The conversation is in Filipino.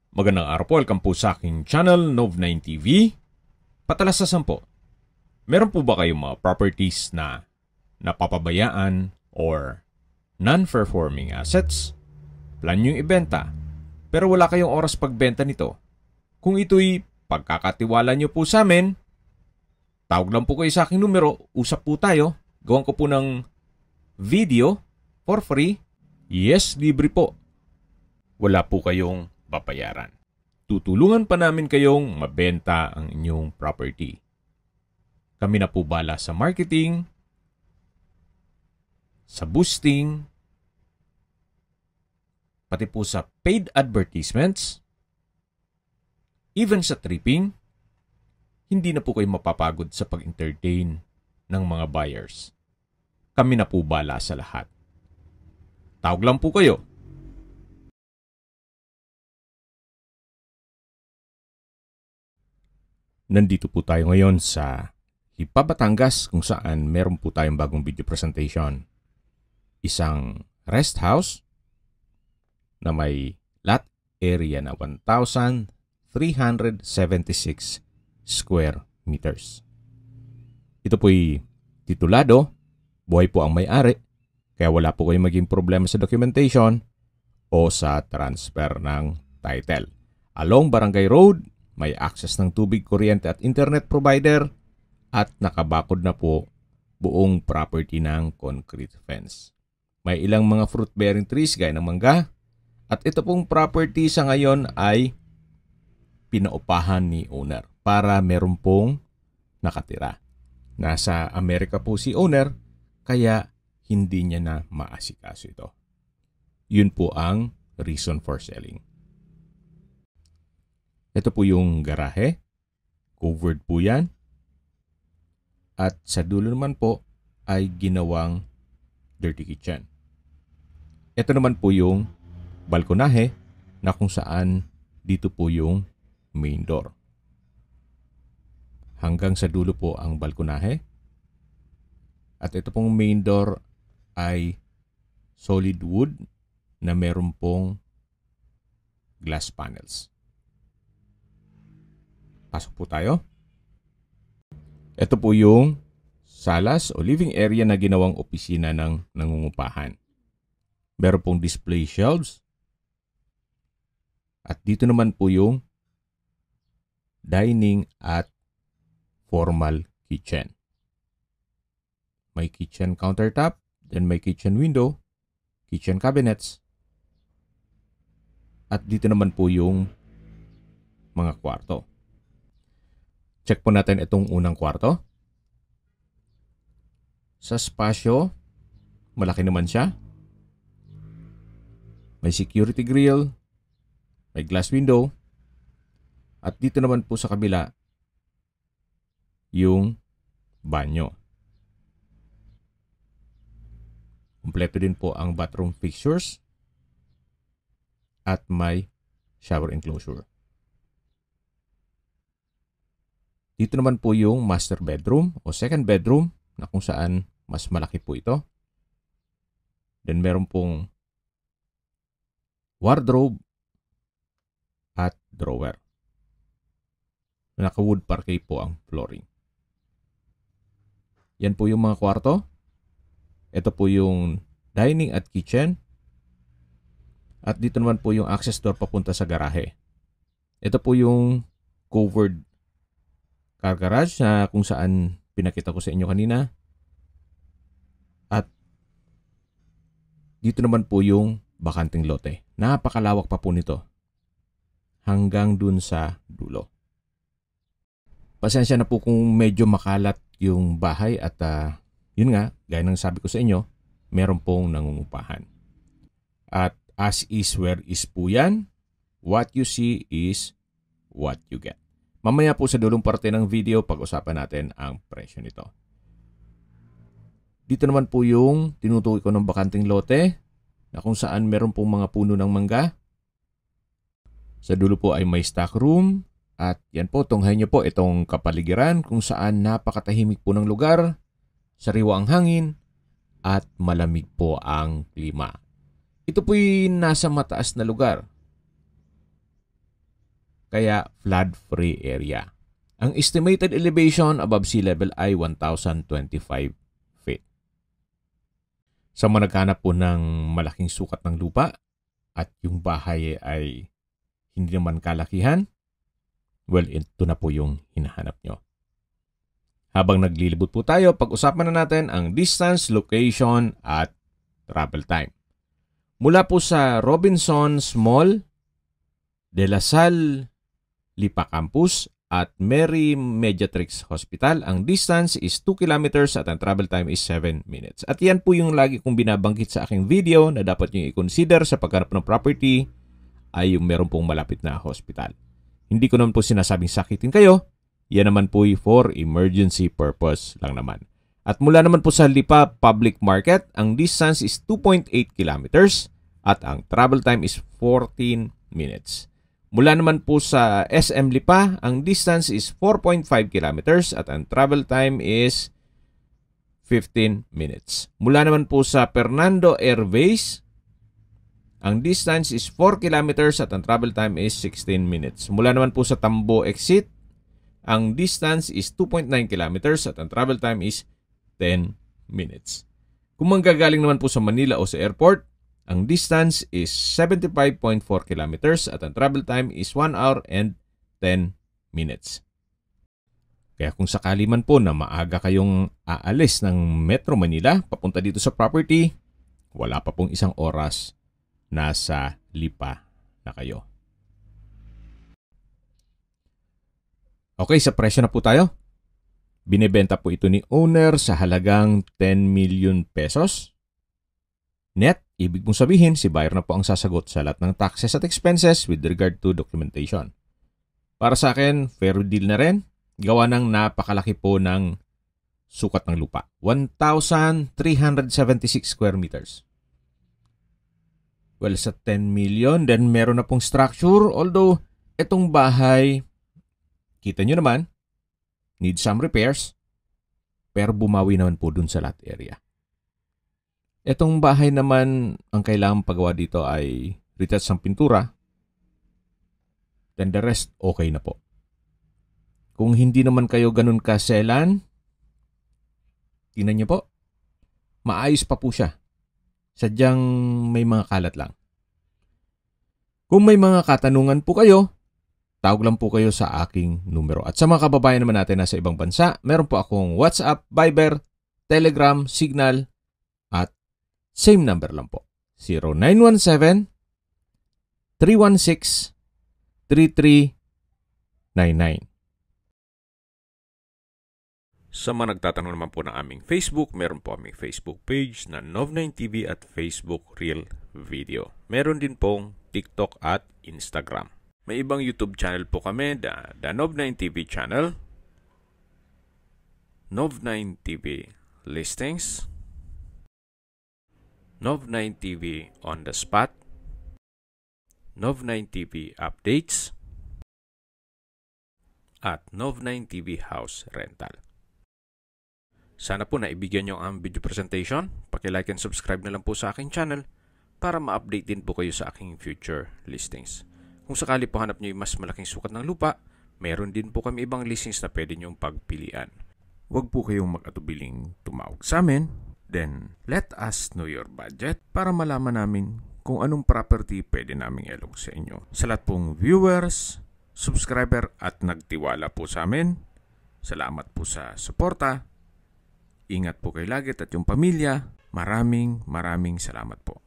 Magandang araw po, welcome po sa aking channel, Nov9 TV. Patalasasan po, meron po ba kayong mga properties na napapabayaan or non-performing assets? Plan nyo ibenta, pero wala kayong oras pagbenta nito. Kung ito'y pagkakatiwala nyo po sa amin, tawag lang po kayo sa aking numero, usap po tayo, gawan ko po ng video for free. Yes, libre po. Wala po kayong babayaran. Tutulungan pa namin kayong mabenta ang inyong property. Kami na po bala sa marketing, sa boosting, pati po sa paid advertisements, even sa tripping. Hindi na po kayo mapapagod sa pag-entertain ng mga buyers. Kami na po bala sa lahat. Tawag lang po kayo. Nandito po tayo ngayon sa Lipa, Batangas kung saan meron po tayong bagong video presentation. Isang rest house na may lot area na 1,376 square meters. Ito po'y titulado, buhay po ang may-ari, kaya wala po kayong maging problema sa documentation o sa transfer ng title. Along Barangay Road, may access ng tubig, kuryente at internet provider at nakabakod na po buong property ng concrete fence. May ilang mga fruit-bearing trees gaya ng mangga at ito pong property sa ngayon ay pinaupahan ni owner para meron pong nakatira. Nasa Amerika po si owner kaya hindi niya na maasikaso ito. Yun po ang reason for selling. Ito po yung garahe. Covered po yan. At sa dulo naman po ay ginawang dirty kitchen. Ito naman po yung balkonahe na kung saan dito po yung main door. Hanggang sa dulo po ang balkonahe. At ito pong main door ay solid wood na meron pong glass panels. Pasok po tayo. Ito po yung salas o living area na ginawang opisina ng nangungupahan. Meron pong display shelves. At dito naman po yung dining at formal kitchen. May kitchen countertop, then may kitchen window, kitchen cabinets. At dito naman po yung mga kwarto. Check po natin itong unang kwarto. Sa spasyo, malaki naman siya. May security grill, may glass window. At dito naman po sa kabila, yung banyo. Kompleto din po ang bathroom fixtures at may shower enclosure. Dito naman po yung master bedroom o second bedroom na kung saan mas malaki po ito. Then meron pong wardrobe at drawer. Naka-wood parquet po ang flooring. Yan po yung mga kwarto. Ito po yung dining at kitchen. At dito naman po yung access door papunta sa garahe. Ito po yung covered car garage na kung saan pinakita ko sa inyo kanina. At dito naman po yung bakanting lote. Napakalawak pa po nito. Hanggang dun sa dulo. Pasensya na po kung medyo makalat yung bahay at yun nga, gaya ng sabi ko sa inyo, meron pong nangungupahan. At as is where is po yan. What you see is what you get. Mamaya po sa dulong parte ng video, pag-usapan natin ang presyo nito. Dito naman po yung tinutukoy ko ng bakanting lote na kung saan meron pong mga puno ng mangga. Sa dulo po ay may stock room at yan po, tunghayin nyo po itong kapaligiran kung saan napakatahimik po ng lugar, sariwa ang hangin at malamig po ang klima. Ito po'y nasa mataas na lugar. kaya flood-free area. Ang estimated elevation above sea level ay 1,025 feet. Sa mga naghanap po ng malaking sukat ng lupa at yung bahay ay hindi naman kalakihan, well, ito na po yung hinahanap nyo. Habang naglilibot po tayo, pag-usapan na natin ang distance, location, at travel time. Mula po sa Robinsons Mall, De La Salle, Lipa Campus, at Mary Mediatrix Hospital, ang distance is 2 kilometers at ang travel time is 7 minutes. At yan po yung lagi kong binabanggit sa aking video na dapat nyo i-consider sa paghanap ng property ay yung meron pong malapit na hospital. Hindi ko naman po sinasabing sakitin kayo, yan naman po for emergency purpose lang naman. At mula naman po sa Lipa Public Market, ang distance is 2.8 kilometers at ang travel time is 14 minutes. Mula naman po sa SM Lipa, ang distance is 4.5 kilometers at ang travel time is 15 minutes. Mula naman po sa Fernando Airways, ang distance is 4 kilometers at ang travel time is 16 minutes. Mula naman po sa Tambo Exit, ang distance is 2.9 kilometers at ang travel time is 10 minutes. Kung manggagaling naman po sa Manila o sa airport, ang distance is 75.4 kilometers at ang travel time is 1 hour and 10 minutes. Kaya kung sakali man po na maaga kayong aalis ng Metro Manila papunta dito sa property, wala pa pong isang oras, nasa Lipa na kayo. Okay, sa presyo na po tayo. Binebenta po ito ni owner sa halagang 10 million pesos. Net, ibig mong sabihin, si buyer na po ang sasagot sa lahat ng taxes at expenses with regard to documentation. Para sa akin, fair deal na rin. Gawa ng napakalaki po ng sukat ng lupa. 1,376 square meters. Well, sa 10 million, then meron na pong structure. Although, itong bahay, kita nyo naman, need some repairs, pero bumawi naman po dun sa lot area. Itong bahay naman, ang kailangang pagawa dito ay retouch ng pintura. Then the rest, okay na po. Kung hindi naman kayo ganun kaselan, tingnan nyo po, maayos pa po siya. Sadyang may mga kalat lang. Kung may mga katanungan po kayo, tawag lang po kayo sa aking numero. At sa mga kababayan naman natin nasa ibang bansa, meron po akong WhatsApp, Viber, Telegram, Signal, at same number lang po. 0917-316-3399. Sa mga nagtatanong naman po ng aming Facebook, meron po aming Facebook page na Nov9TV at Facebook Real Video. Meron din pong TikTok at Instagram. May ibang YouTube channel po kami, the Nov9TV channel, Nov9TV Listings, Nov9TV On The Spot, Nov9TV Updates, at Nov9TV House Rental. Sana po naibigyan nyo ang video presentation. Paki-like and subscribe na lang po sa aking channel para ma-update din po kayo sa aking future listings. Kung sakali po hanap nyo yung mas malaking sukat ng lupa, meron din po kami ibang listings na pwede nyong pagpilian. Huwag po kayong mag-atubiling tumawag sa amin. Then, let us know your budget para malaman namin kung anong property pwede naming ilog sa inyo. Sa lahat pong viewers, subscriber at nagtiwala po sa amin, salamat po sa suporta. Ingat po kayo lagi at yung pamilya. Maraming salamat po.